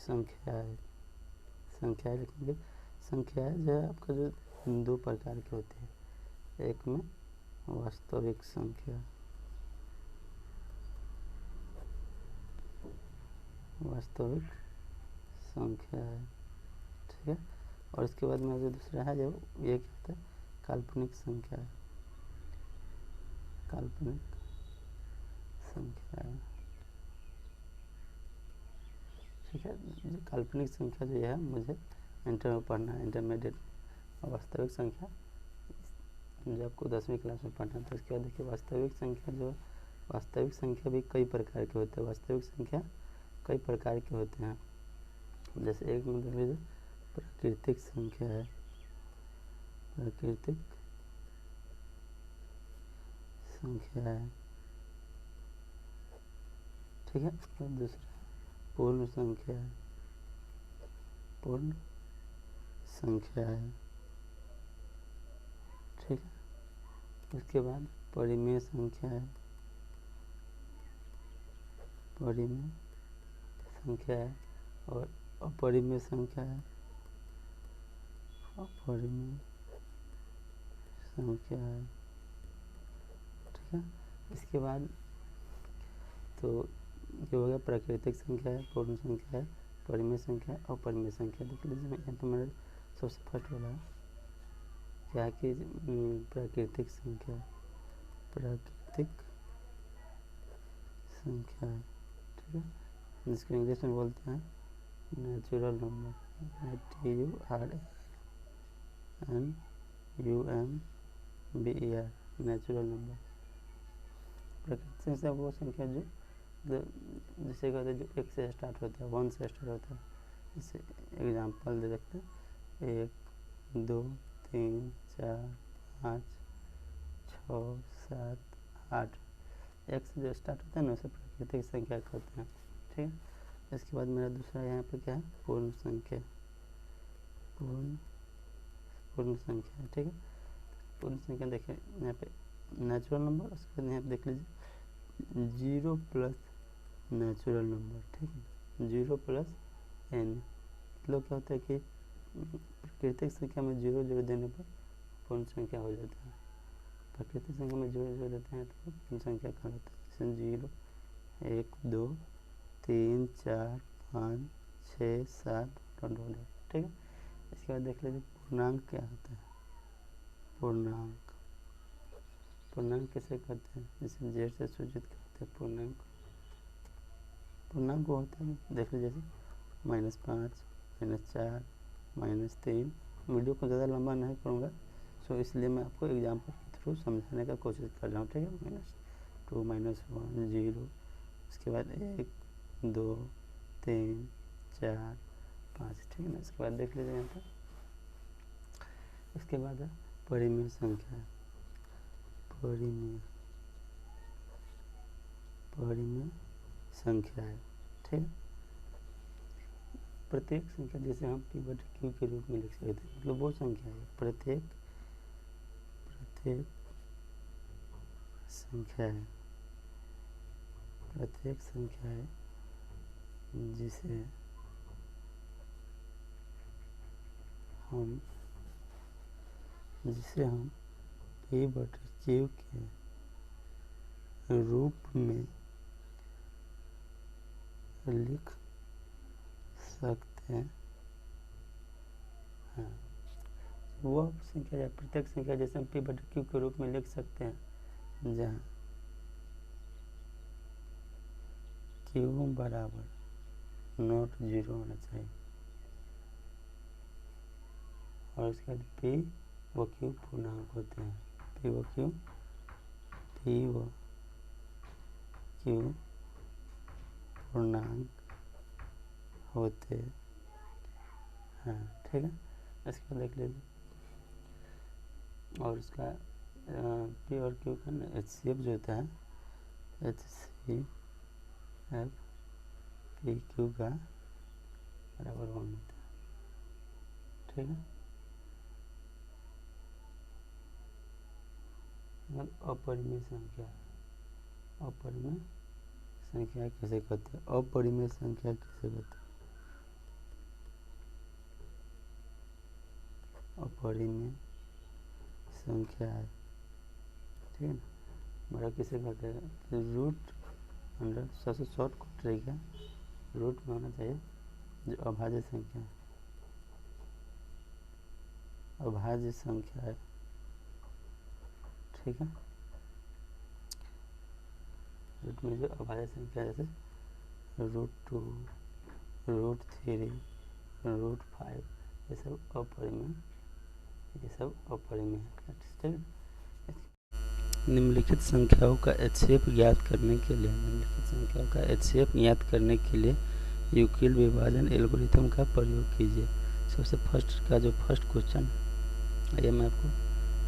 संख्याएं, संख्याएं लिखेंगे। संख्याएं जो है आपका जो दो प्रकार के होते हैं, एक में वास्तविक संख्या, वास्तविक संख्या है, ठीक है। और इसके बाद में जो दूसरा है जो ये क्या होता है, काल्पनिक संख्या है, काल्पनिक संख्या है, ठीक है। जो काल्पनिक संख्या जो है मुझे इंटर में पढ़ना है, इंटरमीडिएट। और वास्तविक संख्या जो आपको 10वीं क्लास में पढ़ना था। इसके बाद देखिए वास्तविक संख्या जो, वास्तविक संख्या भी कई प्रकार के होते हैं, वास्तविक संख्या कई प्रकार के होते हैं। जैसे एक में देख लीजिए प्राकृतिक संख्या है, प्राकृतिक संख्या है, ठीक है। और दूसरा पूर्ण संख्या है, पूर्ण संख्या है, ठीक है। उसके बाद परिमेय संख्या है, परिमेय संख्या है। और अपरिमेय संख्या है, अपरिमेय संख्या है, ठीक है। इसके बाद तो ये हो गया प्राकृतिक संख्या है, पूर्ण संख्या है, परिमेय संख्या है, अपरिमेय संख्या। देख लीजिए यहाँ पर मैंने सबसे फर्स्ट बोला क्या कि प्राकृतिक संख्या, प्राकृतिक संख्या है, ठीक है, जिसको इंग्लिश में बोलते हैं natural number, TURNUMBER, natural number. प्राकृतिक संख्या वो संख्या जो जिसे कहते हैं जो एक से स्टार्ट होता है, 1 से स्टार्ट होता है। जैसे एग्जाम्पल दे सकते हैं 1 2 3 4 5 6 7 8, एक से जो स्टार्ट होता है ना उसे प्राकृतिक संख्या कहते हैं, ठीक है। इसके बाद मेरा दूसरा यहाँ पे क्या है, पूर्ण संख्या, पूर्ण संख्या है, ठीक है। पूर्ण संख्या देखिए यहाँ पे नेचुरल नंबर, उसके बाद यहाँ पे देख लीजिए 0 प्लस नेचुरल नंबर, ठीक है, 0 प्लस n। मतलब क्या होता है कि प्राकृतिक संख्या में 0 0 देने पर पूर्ण संख्या हो जाता है, प्राकृतिक संख्या में 0 0 देते हैं तो पूर्ण संख्या कहलाता है। जैसे 0 1 2 3 4 5 6 7 ठीक है। इसके बाद देख लीजिए पूर्णांक क्या होता है, पूर्णांक, पूर्णांक किसे कहते हैं, जिसे जेड से सूचित करते हैं पूर्णांक। पूर्णांक वो होता है देख लीजिए जैसे -5 -4 -3। वीडियो को ज़्यादा लंबा नहीं करूँगा, सो इसलिए मैं आपको एग्जाम्पल के थ्रू समझाने का कोशिश कर रहा हूँ, ठीक है। -2 -1 0, उसके बाद 1 2 3 4 5, ठीक है ना। इसके बाद देख लीजिए यहाँ पर, इसके बाद है परिमेय संख्या, परिमेय संख्या है, ठीक है। प्रत्येक संख्या जैसे हम P/Q के रूप में लिख सकते हैं, मतलब वो संख्या है, प्रत्येक संख्या है, प्रत्येक संख्या है जिसे हम P/Q के रूप में लिख सकते हैं। हाँ, वो संख्या या प्रत्येक संख्या जैसे हम P/Q के रूप में लिख सकते हैं जहाँ Q बराबर नॉट 0 होना चाहिए, और उसके बाद P व Q पूर्णांक होते हैं, P व Q पूर्णांक होते हैं, ठीक है। इसके बाद देख लीजिए, और उसका P और Q का HCF जो होता है, HCF PQ का बराबर 1 होता है, ठीक है। अपरिमेय संख्या, अपरिमेय संख्या किसे कहते हैं, अपरिमेय संख्या किसे कहते हैं, अपरिमेय संख्या है, ठीक है ना। बड़ा किसे कहते हैं, रूट अंडर, सबसे शॉर्ट को तरीका रूट में होना चाहिए जो अभाज्य संख्या है, अभाज्य संख्या है, ठीक है। रूट में जो अभाज्य संख्या जैसे √2, √3, √5 ये सब अपरिमेय, ये सब अपरिमेय है, ठीक है। निम्नलिखित संख्याओं का HCF ज्ञात करने के लिए, निम्नलिखित संख्याओं का HCF ज्ञात करने के लिए यूक्लिड विभाजन एल्गोरिथम का प्रयोग कीजिए। सबसे फर्स्ट का जो फर्स्ट क्वेश्चन है, ये मैं आपको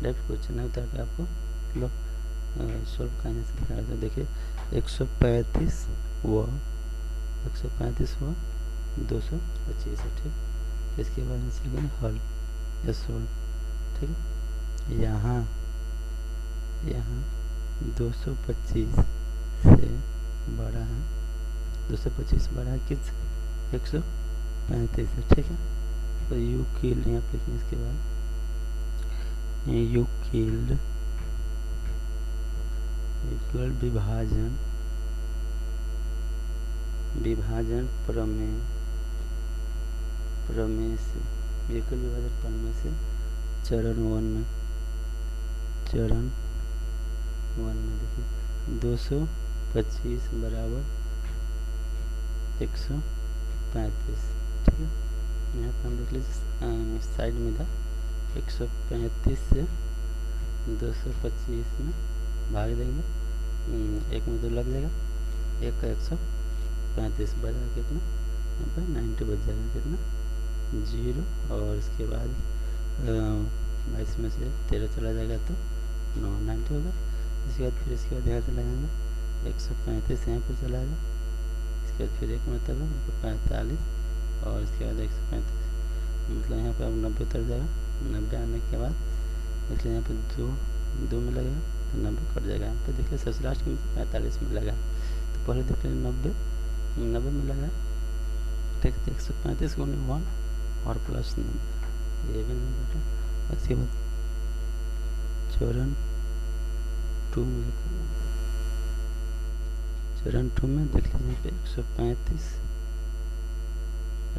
लेफ्ट क्वेश्चन है उतार के आपको मतलब सोल्व करने से दिखा रहा था। देखिए 135 व 225 है, ठीक। इसके बाद लिखेंगे हल या सोल्व, ठीक है। यहाँ 225 से बड़ा है, 225 बड़ा है किस 135 है, ठीक है। तो यूक्लिड यहाँ पे लिखेंगे, इसके बाद यूक्लिड विभाजन प्रमेय से, यूक्लिड विभाजन प्रमेय से चरण 1 में देखिए 225 बराबर 135, ठीक है। यहाँ पर हम देख लीजिए साइड में था 135 से 225 में भाग देंगे, एक में 2 लग जाएगा, एक का 135 बचा कितना, यहाँ पर 90 बच जाएगा, कितना 0, और इसके बाद 22 में से 13 चला जाएगा तो 90 होगा। इसके बाद फिर इसके बाद यहाँ से लगाएंगे 135 यहाँ पर चला जाएगा, इसके बाद फिर एक मतलब है 45, और इसके बाद 135 मतलब यहाँ पर अब 90 उतर जाएगा। 90 आने के बाद इसलिए यहाँ पे 2 में लगेगा तो 90 कट जाएगा। यहाँ पे देखिए सबसे लास्ट में 45 में लगा, तो पहले देख लीजिए 90 में लगा, ठीक है। 135 को 1 और प्लस 90, ये भी नहीं घटा। उसके बाद चरण 2 में चरण 2 में देख लीजिए यहाँ पे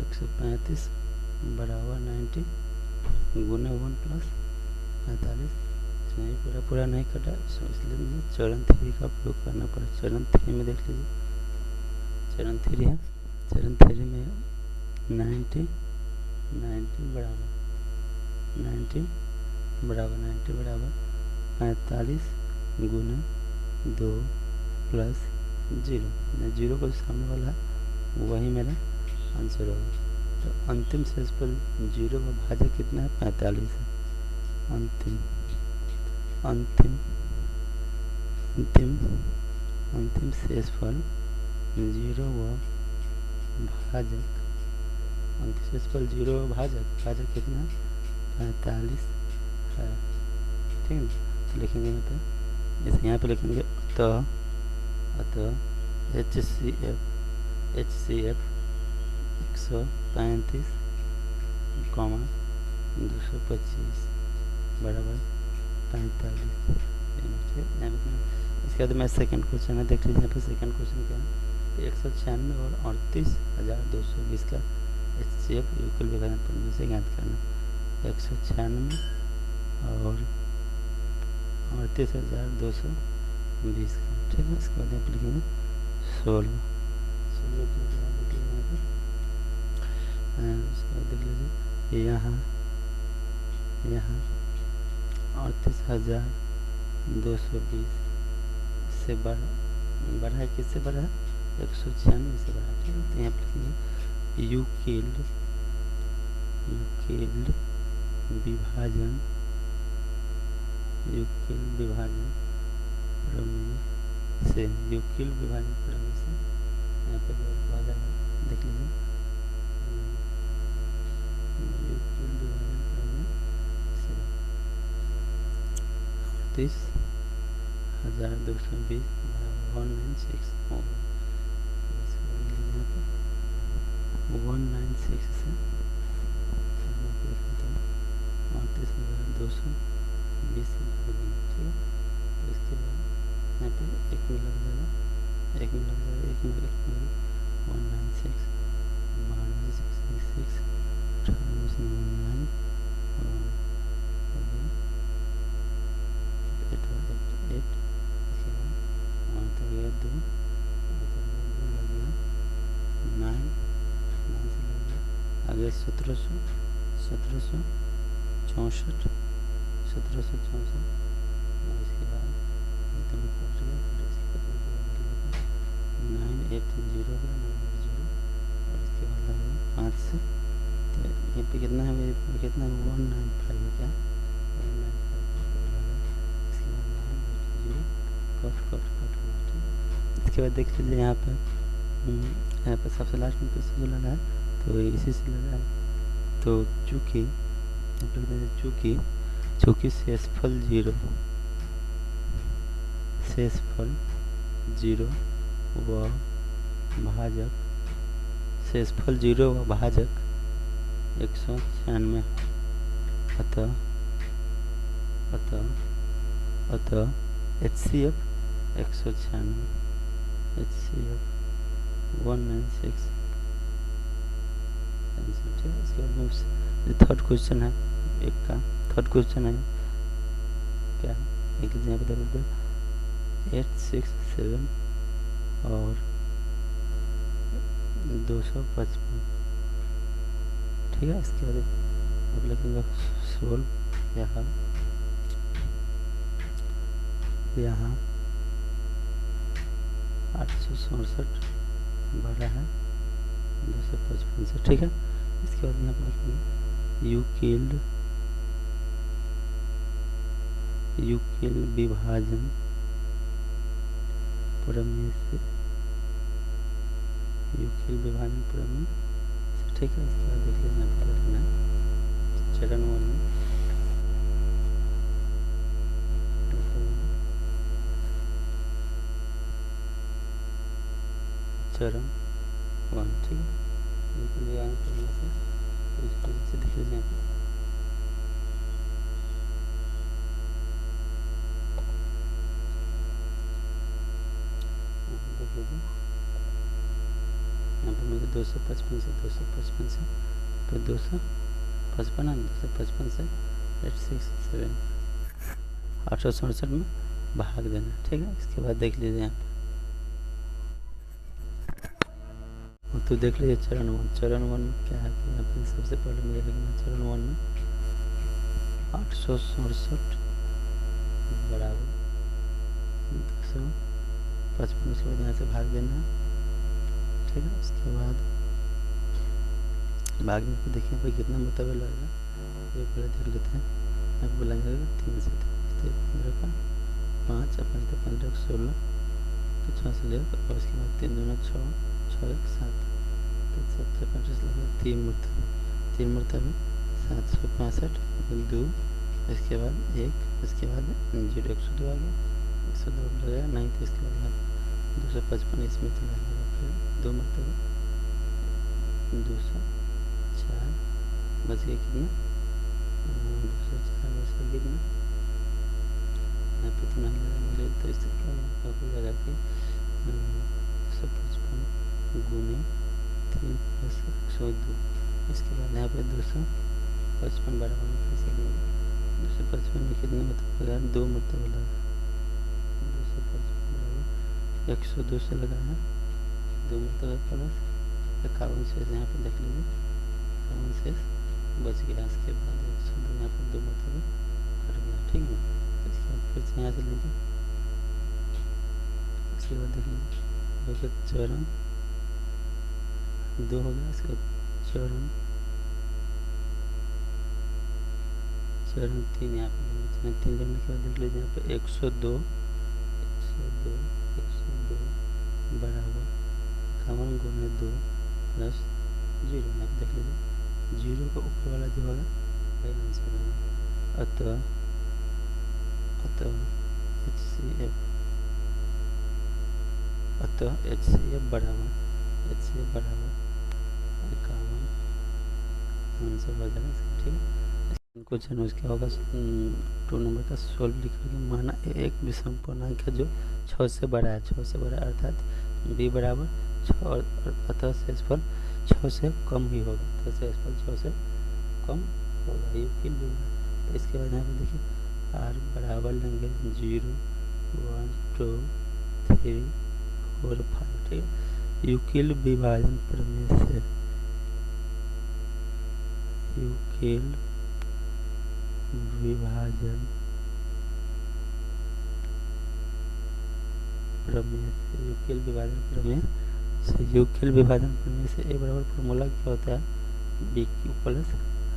135 बराबर 90 गुना 1 प्लस 45, नहीं पूरा नहीं कटा, इसलिए मुझे चरण 3 का प्रयोग करना पड़ा। चरण 3 में देख लीजिए, चरण 3 है, चरण 3 में 90 बराबर 45 गुना 2 प्लस 0 को सामने वाला है वही मेरा आंसर होगा। तो अंतिम शेषफल 0 का भाजक कितना है, 45 है। अंतिम शेषफल 0 व भाजक, अंतिम शेषफल 0 व भाजक कितना है, 45 है, ठीक है। तो लिखेंगे यहाँ पे, जैसे यहाँ पे लिखेंगे अतः HCF 135, 225 बराबर 45। इसके बाद मैं सेकंड क्वेश्चन है, देख लीजिए यहाँ पे सेकंड क्वेश्चन क्या है, 196 और 38,220 का HCF यूक्लिड विभाजन प्रमेय से ज्ञात करना। 196 और 38,220 का, ठीक है। इसके बाद यहाँ पे लिखेंगे 16, उसके बाद देख लीजिए यहाँ 38,220 से बड़ा है, किससे बड़ा है, 196 से बड़ा, ठीक है। तो यहाँ पर लिखेंगे यूक्लिड विभाजन प्रमेय से, यूक्लिड विभाजन प्रमेय से यहाँ पे देख लीजिए यूक्लिड विभाजन प्रमेय से 38,220 बराबर 196 होगा। यहाँ पे 196 से 220 से भाग देंगे, ठीक है। तो इसके बाद यहाँ पे एक में लग जाएगा, एक में 196 -66 -9 और 8 इसके बाद और तो गया 2 लग गया 9 से लग गया आगे 1764 और इसके बाद इतना पहुँच गया। फिर इसके बाद 980 हो गया 980 और इसके बाद लगेगा 5 से, तो यहाँ पे कितना है मेरे पे कितना है 195 है क्या 195 इसके बाद 980 कट हुआ, ठीक। इसके बाद देख लीजिए यहाँ पे सबसे लास्ट में पैसा जो लगा है तो इसी से लगा है। तो चूँकि शेषफल जीरो व भाजक 196 अतः HCF 196 HCF 196 आंसर, ठीक है। इसके बाद में थर्ड क्वेश्चन है थर्ड क्वेश्चन है क्या है एक यहाँ पे देखो 867 और 255, ठीक है। इसके बाद अब लिखेंगे 16 यहाँ 867 बड़ा है 255 से, ठीक है। इसके बाद यहाँ पर लिखेंगे यू किल्ड विभाजन प्रमेय से ठीक है। इसके बाद देख लीजिए यहाँ पर क्या करना है चरण 1 में चरण 1, ठीक है। निकल आए पहले से तो इस वजह से देख लीजिए यहाँ पे देख लीजिए यहाँ पर मुझे 255 से फिर 255 से 867 में भाग देना, ठीक है। इसके बाद देख लीजिए यहाँ पे तो देख लीजिए चरण 1 में क्या है कि यहाँ पे सबसे पहले मुझे लिखना है चरण 1 में 867 बराबर 255, उसके बाद यहाँ से भाग देना है, ठीक है। उसके बाद भागने को देखिए भाई कितना मुताबिक लगेगा ये पहले देख लेते हैं। यहाँ पर लगेगा 3 से 15 का 5 5 15 16 तो 6 से ले और उसके बाद 3 2 6 6 1 7 तो 7 से 25 लगेगा 3 मरतबे 765 2 इसके बाद 1 इसके बाद 0 102 आ गया 102 लगेगा नहीं तो इसके बाद 255 इसमें चला जाएगा फिर 2 मरतबे 204 बच गया कितना 204 बच गया कितना यहाँ पे इतना ही लगा मुझे तो इससे क्या लगा कि 255 गुने 3 + 102 इसके बाद यहाँ पे 255 बराबर में कैसे लेंगे 255 में कितना मतलब 2 मरतबा लगा 255 बराबर 102 से लगाया 2 मरतबा प्लस 51 शेष यहाँ पे देख लीजिए 51 शेष बच गया। इसके बाद 102 यहाँ पर 2 मरतबा कट गया, ठीक है। इसके बाद फिर से यहाँ से लीजिए इसके बाद देख लीजिए चरण 2 हो गया। इसके बाद चरण 3 यहाँ पे चरण 3 लेने के बाद देख लीजिए यहाँ पे 102 बराबर 51 गुने 2 प्लस 0 यहाँ पे देख लीजिए 0 का ऊपर वाला जो होगा वही आंसर होगा। अतः HCF बराबर 51 आंसर हो जाएगा, ठीक है। क्वेश्चन उसका होगा 2 नंबर का सोल्व लिख करके माना एक विषम पूर्णांक है जो 6 से बड़ा है, 6 से बड़ा अर्थात b बराबर 6 और अतः शेषफल 6 से कम ही होगा, अतः शेषफल 6 से कम होगा। यूक्लिड विभाजन, इसके बाद यहाँ पे देखिए r बराबर लेंगे 0 1 2 3 4 5, ठीक है। यूक्लिड विभाजन प्रमेय से यूक्लिड विभाजन प्रमेय से यूक्लिड विभाजन प्रमेय से यूक्लिड विभाजन प्रमेय से ए बराबर फॉर्मूला क्या होता है बी क्यू प्लस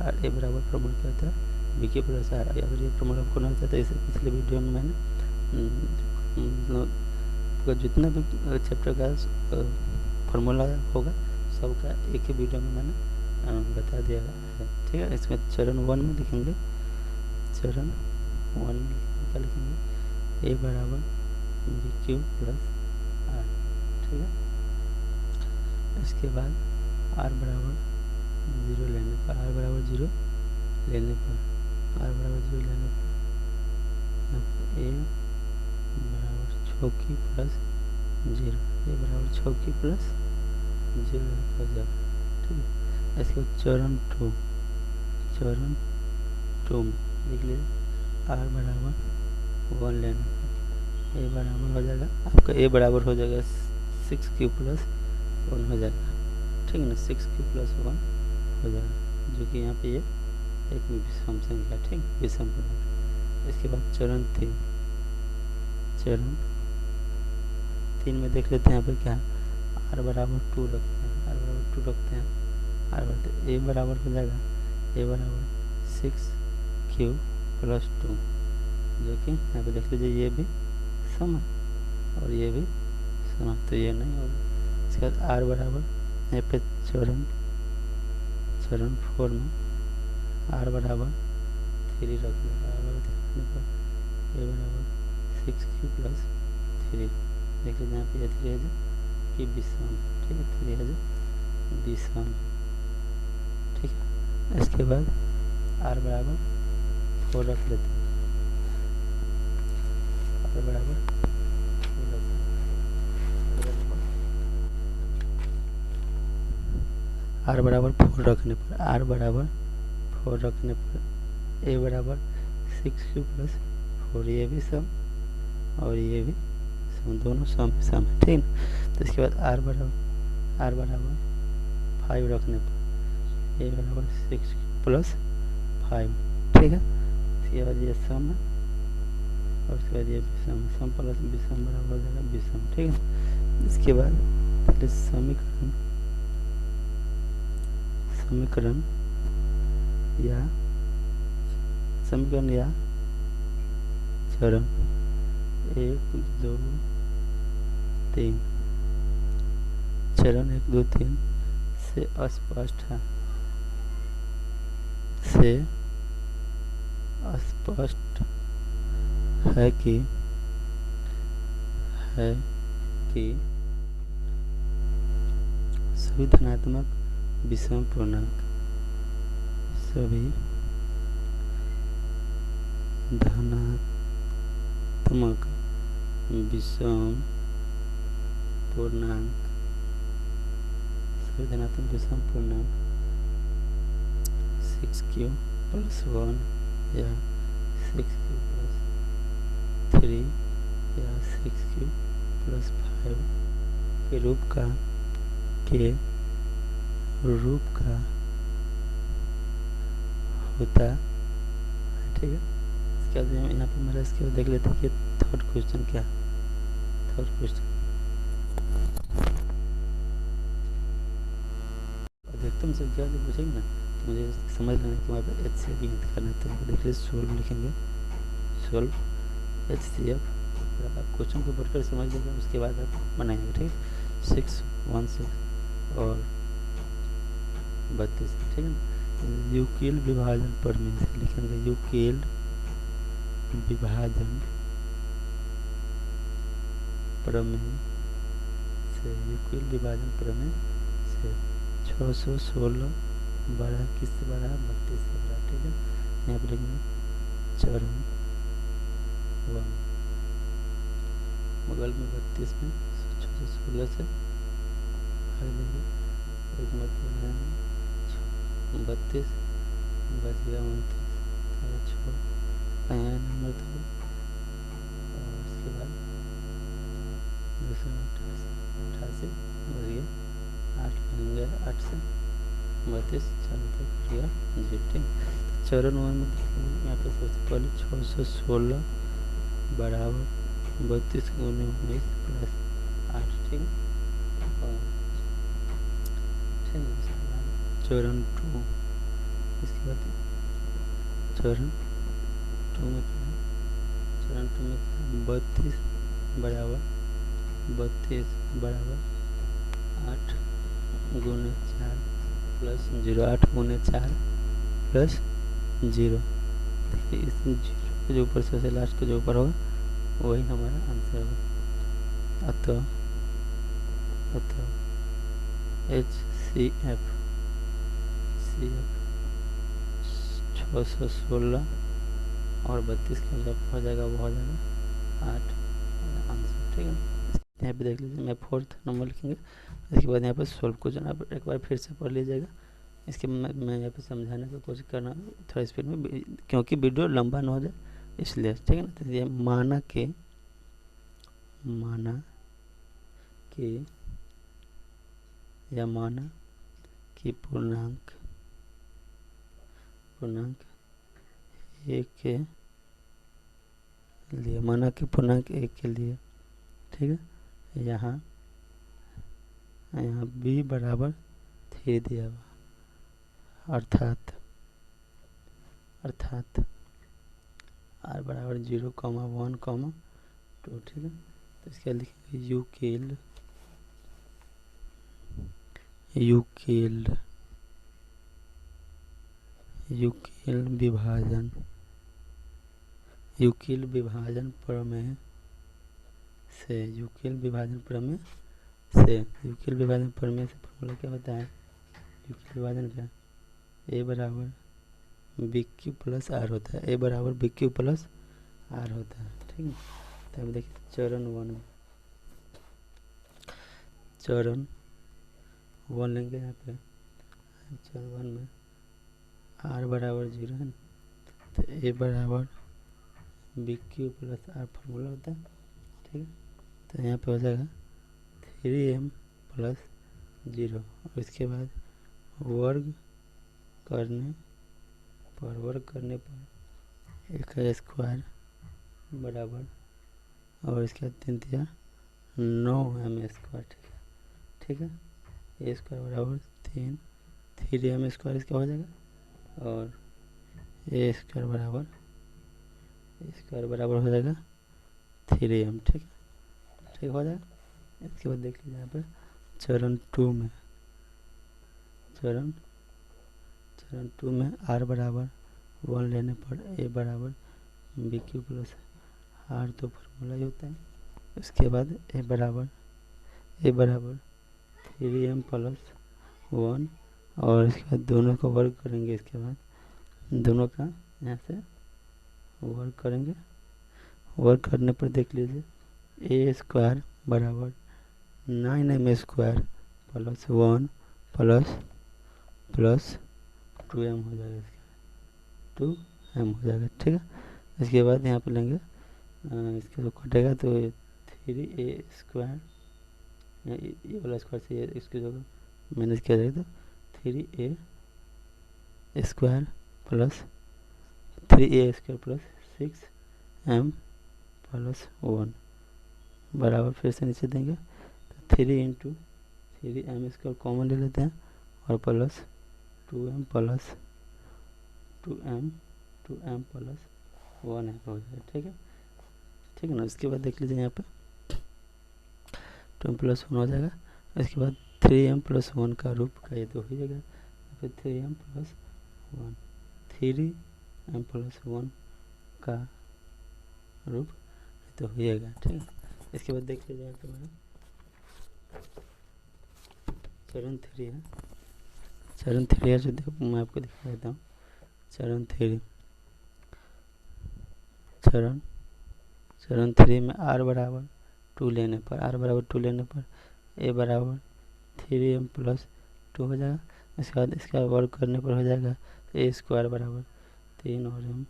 आर, ए बराबर फॉर्मूला क्या होता है बी क्यू प्लस आर। अगर ये फॉर्मूला आपको नहीं होता तो इसे पिछले वीडियो में मैंने जितना भी चैप्टर का फॉर्मूला होगा सबका एक ही वीडियो में मैंने बता दिया है, ठीक है। इसमें चरण 1 में लिखेंगे, चरण 1 में क्या लिखेंगे ए बराबर बी क्यू प्लस आर, ठीक है। इसके बाद आर बराबर 0 लेने पर, आर बराबर 0 लेने पर, आर बराबर 0 लेने पर यहाँ पर ए बराबर 6 की प्लस 0, ए बराबर 6 की प्लस 0 हो जाएगा, ठीक है। इसके बाद चरण 2 में लिख लीजिए आर बराबर 1 लेने पर ए बराबर हो जाएगा आपका, ए बराबर हो जाएगा 6 क्यू प्लस 1 हो जाएगा, ठीक है ना, 6 क्यू प्लस 1 हो जाएगा, जो कि यहाँ पे ये एक विषम संख्या, ठीक, विषम पूर्णांक। इसके बाद चरण 3 में देख लेते हैं यहाँ पे क्या है, आर बराबर 2 रखते हैं, आर बराबर 2 रखते हैं, आर बराबर ए बराबर हो जाएगा ए बराबर 6 क्यू प्लस 2, जो कि यहाँ पे देख लीजिए ये भी सम है और ये भी सम है, तो ये नहीं होगा। इसके बाद आर बराबर यहाँ पे चरण 4 में आर बराबर 3 रख लें, आर बराबर 3 रखने पर ए बराबर 6 क्यू प्लस 3, देख लीजिए यहाँ पे ये 3 है जो कि विषम, ठीक है, 3 है जो विषम, ठीक है। इसके बाद आर बराबर 4 रख लेते हैं, आर बराबर 4 रखते हैं, आर बराबर 4 रखने पर, आर बराबर 4 रखने पर ए बराबर 6 क्यू प्लस 4, ये भी सम और ये भी सम, दोनों सम है, ठीक है। तो इसके बाद आर बराबर 5 रखने पर ए बराबर 6 प्लस 5, ठीक है। इसके बाद ये सम है और उसके बाद ये विषम, सम प्लस विषम बराबर हो जाएगा विषम, ठीक है। इसके बाद समीकरण या चरण 1 2 3, चरण 1 2 3 से स्पष्ट है कि सभी धनात्मक विषम पूर्णांक विषम पूर्णांक 6q प्लस 1 या 6q प्लस 3 या 6q प्लस 5 के रूप का होता है, ठीक है। इसके बाद यहाँ पे मेरा इसके बाद देख लेते हैं कि थर्ड क्वेश्चन क्या है। थर्ड क्वेश्चन अधिकतम संख्या जो पूछेंगे ना तो मुझे समझ लेना कि वहाँ पे एच सी एफ इंगित करना है, तो देख लीजिए सोल्व लिखेंगे, सोल्व HCF, आप क्वेश्चन को पढ़कर समझ लीजिए, उसके बाद आप बनाएंगे, ठीक, 616 और 32, ठीक है। यूक्लिड विभाजन प्रमेय से लिखेंगे, यूक्लिड विभाजन प्रमेय से 616 बड़ा किससे बड़ा है, 32 से बड़ा, ठीक है। यहाँ पर लिखेंगे चरण 1, बगल में 32 में 616 से भाग देंगे, एक मतलब है 32 बच गया 29, 6 नया नंबर था, और उसके बाद 288 बच गया 8 बन गया, 8 से 32 चालू तक कट गया जी। ठीक, चरण 1 में देखिए यहाँ पे सबसे पहले 616 बराबर 32 गुने 19 प्लस 8। ठीक है, और ठीक है उसके बाद चरण 2, इसके बाद चरण 2 में क्या है, चरण 2 में क्या है 32 बराबर 8 गुने 4 प्लस 0, 8 गुने 4 प्लस 0। देखिए इस 0 के जो ऊपर सबसे लास्ट का जो ऊपर होगा वही हमारा आंसर होगा। अतः HCF 616 और 32 का जब हो जाएगा वो हो जाएगा 8 आंसर। ठीक है, यहाँ पे देख लीजिए, मैं 4th नंबर लिखेंगे, इसके बाद यहाँ पर सोल्व क्वेश्चन आप एक बार फिर से पढ़ लीजिएगा। इसके मैं यहाँ पे समझाने की कोशिश करना थोड़ा स्पीड में, क्योंकि वीडियो लंबा ना हो जाए इसलिए। ठीक है ना, तो ये माना कि पूर्णांक एक के लिए, माना कि पूर्णांक एक के लिए, ठीक है, यहाँ b बराबर 3 दिया हुआ, अर्थात r बराबर 0, 1, 2। ठीक है, तो इसके लिखेंगे यूक्लिड विभाजन प्रमेय से फॉर्मूला क्या होता है, यूक्लिड विभाजन का a बराबर BQ प्लस R होता है, होता है। ठीक है, तो अब देखिए चरण 1 लेंगे, यहाँ पे चरण 1 में R बराबर 0 है ना, तो a बराबर BQ प्लस R फॉर्मूला होता है। ठीक है, तो यहाँ पे हो जाएगा 3m प्लस 0, और इसके बाद वर्ग करने पर एक का स्क्वायर बराबर, और इसके बाद 3 3 9m स्क्वायर। ठीक है, ए स्क्वायर बराबर 3m स्क्वायर इसका हो जाएगा, और ए स्क्वायर बराबर हो जाएगा 3m। ठीक हो जाएगा। इसके बाद देख लीजिए यहाँ पर चरण 2 में r बराबर 1 लेने पर a बराबर BQ प्लस R, तो फॉर्मूला ही होता है। उसके बाद a बराबर 3m प्लस 1, और इसके बाद दोनों का वर्ग करेंगे, इसके बाद दोनों का यहाँ से वर्ग करेंगे, वर्ग करने पर देख लीजिए a स्क्वायर बराबर 9m square plus 1 plus 2m हो जाएगा, 2m हो जाएगा। ठीक है, इसके बाद यहाँ पे लेंगे, इसके जो कटेगा तो 3a स्क्वायर, ये वाला स्क्वायर से इसके जो मैनेज किया जाएगा, तो 3a square plus 6m plus 1 बराबर, फिर से नीचे देंगे तो 3 × 3m स्क्वायर कॉमन ले लेते हैं, और प्लस 2m प्लस 1 हो जाएगा। ठीक है ना, इसके बाद देख लीजिए यहाँ पे 2m प्लस 1 हो जाएगा, इसके बाद 3m प्लस 1 का रूप का ये तो हो जाएगा, फिर 3m प्लस 1 का रूप तो हो जाएगा। ठीक है, इसके बाद देख लीजिए यहाँ पे मैंने चरण 3 है, जो मैं आपको दिखा देता हूँ। चरण 3 चरण 3 में r बराबर 2 लेने पर a बराबर 3m प्लस 2 हो जाएगा। इसके बाद इसका वर्ग करने पर हो जाएगा a स्क्वायर बराबर 3 और m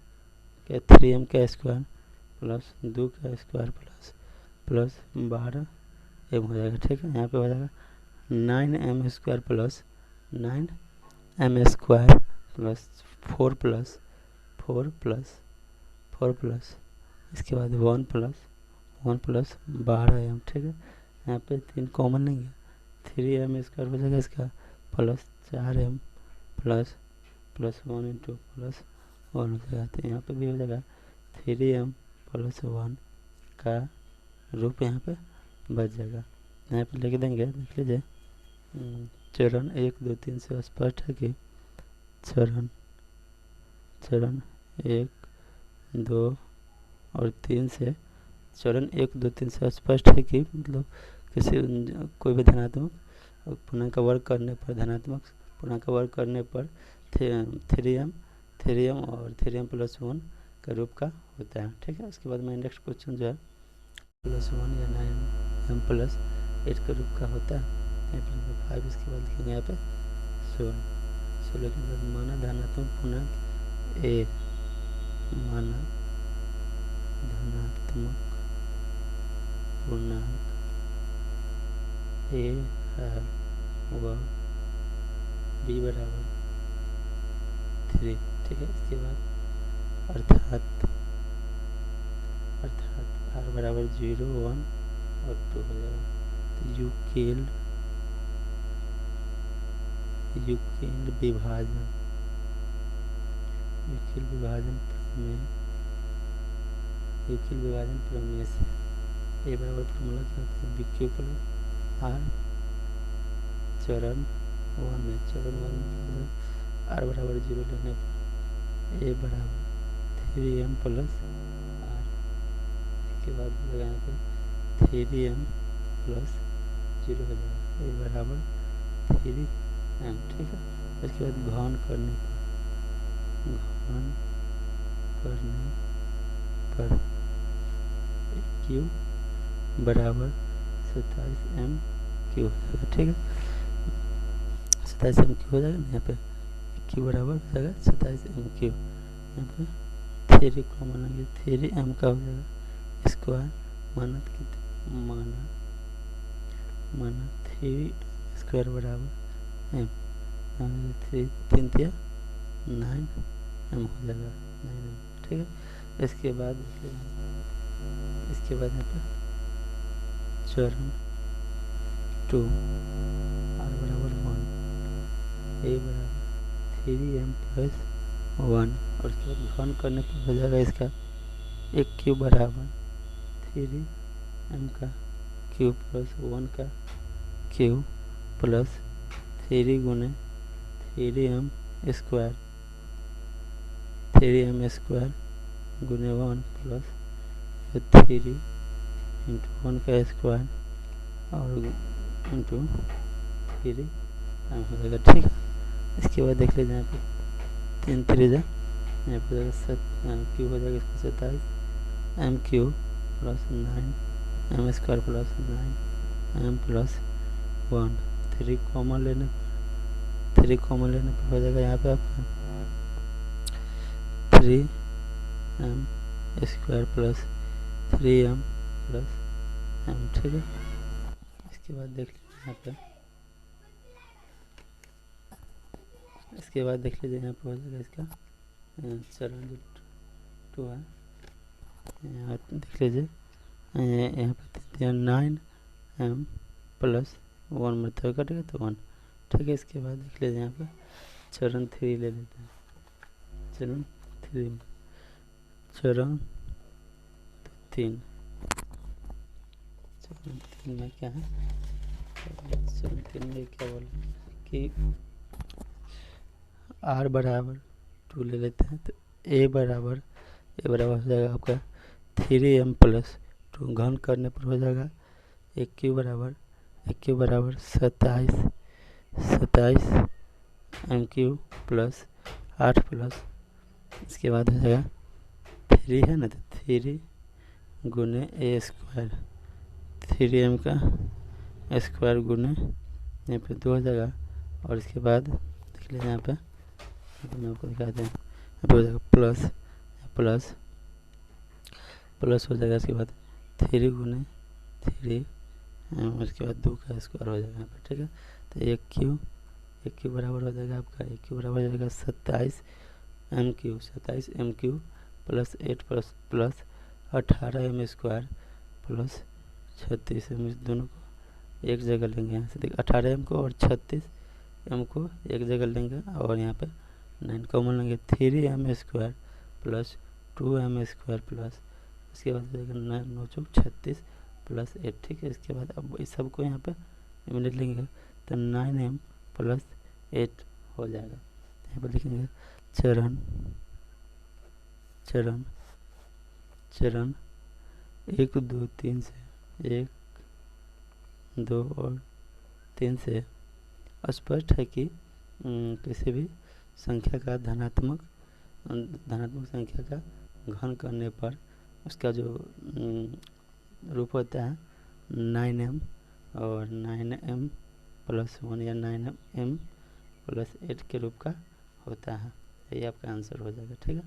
के 3m का स्क्वायर प्लस 2 का स्क्वायर प्लस 12m हो जाएगा। ठीक है, यहाँ पे हो जाएगा 9m square plus 9m square plus 4 plus इसके बाद 1 प्लस 12m। ठीक है, यहाँ पे 3 कॉमन लेंगे, 3m स्क्वायर हो जाएगा इसका plus 4m plus 1 into plus 1 हो जाएगा। तो यहाँ पे भी हो जाएगा 3m प्लस 1 का रूप यहाँ पे बच जाएगा। यहाँ पे लिख देंगे, देख लीजिए चरण 1 2 3 से स्पष्ट है कि चरण 1 2 और 3 से चरण 1 2 3 से स्पष्ट है कि मतलब कोई भी धनात्मक पूर्णांक का वर्ग करने पर धनात्मक पूर्णांक का वर्ग करने पर 3m और 3m प्लस 1 का रूप का होता है। ठीक है, उसके बाद में नेक्स्ट क्वेश्चन जो है प्लस 1 या 9m प्लस 8 का रूप का होता है। यहाँ पे 5 इसके बाद लिखेंगे यहाँ पे 16 के बाद माना धनात्मक पूर्णांक a माना धनात्मक पूर्णांक a है वह b बराबर 3। ठीक है, इसके बाद अर्थात r बराबर 0 1 और 2 हो जाएगा। तो यूक्लिड विभाजन प्रमेय से a बराबर फॉर्मूला क्या होता है, bq प्लस r चरण 1 में r बराबर 0 लेने पर a बराबर 3m प्लस r। इसके बाद यहाँ पे 3m प्लस 0 हो जाएगा, a बराबर 3m। ठीक है, इसके बाद घन करने पर q बराबर 27m क्यू हो जाएगा। ठीक है, 27m क्यू हो जाएगा। यहाँ पे q बराबर हो जाएगा 27m क्यू। यहाँ पे 3 कॉमन लेंगे, 3m का हो जाएगा स्क्वायर माना 3 स्क्वायर बराबर m। 3 3 9m हो जाएगा 9m। ठीक है, इसके बाद यहाँ पे चरण 2 r बराबर 1 a बराबर 3m प्लस 1 और उसके बाद घन करने पर हो जाएगा इसका एक क्यू बराबर 3m का क्यू प्लस 1 का क्यू प्लस 3 गुने 3m स्क्वायर गुने 1 प्लस 3 इंटू 1 का स्क्वायर और इंटू 3 हो जाएगा। ठीक है, इसके बाद देख लीजिए यहाँ पे 3 3 यहाँ पे क्यू हो जाएगा इसको 27m Q plus 9m square plus 9m plus 1। 3 common लेने पर हो जाएगा यहाँ पे आपका 3m square plus 3m plus m। ठीक है, इसके बाद देख लीजिए यहाँ पे यहाँ पे हो जाएगा इसका चरण 2 है। यहाँ देख लीजिए यहाँ पे 9m प्लस 1 मतलब कटेगा तो 1। ठीक है, इसके बाद देख लीजिए यहाँ पे चरण 3 ले लेते हैं। चरण 3 में क्या है, चरण 3 में क्या बोला कि r बराबर 2 ले लेते हैं। तो a बराबर हो जाएगा आपका 3m प्लस 2 घन करने पर हो जाएगा एक क्यू बराबर 27m क्यू प्लस 8 प्लस इसके बाद हो जाएगा 3 है ना, तो 3 गुने ए स्क्वायर, 3m का स्क्वायर गुने यहाँ पे 2 हो जाएगा। और इसके बाद देख लीजिए यहाँ पे मैं आपको दिखाते हैं, यहाँ पे हो जाएगा प्लस प्लस हो जाएगा। इसके बाद 3 गुने 3 उसके बाद 2 का स्क्वायर हो जाएगा यहाँ पे, ठीक है। तो एक क्यू बराबर हो जाएगा आपका, एक क्यू बराबर हो जाएगा 27m³ plus 8 plus 18m square plus 36m, दोनों को एक जगह लेंगे। यहाँ से देखिए 18m को और 36m को एक जगह लेंगे और यहाँ पे 9 कॉमन लेंगे। 3m square plus 2m square plus इसके बाद हो जाएगा 9 चौक 36 प्लस 8, ठीक है। इसके बाद अब इस सब को यहाँ पे इमिनेट लेंगे तो 9m प्लस 8 हो जाएगा। यहाँ पर लिखेंगे चरण 1 2 3 से 1 2 और 3 से स्पष्ट है कि किसी भी संख्या का धनात्मक संख्या का घन करने पर उसका जो रूप होता है 9m और 9m प्लस 1 या 9m प्लस 8 के रूप का होता है। ये आपका आंसर हो जाएगा, ठीक है।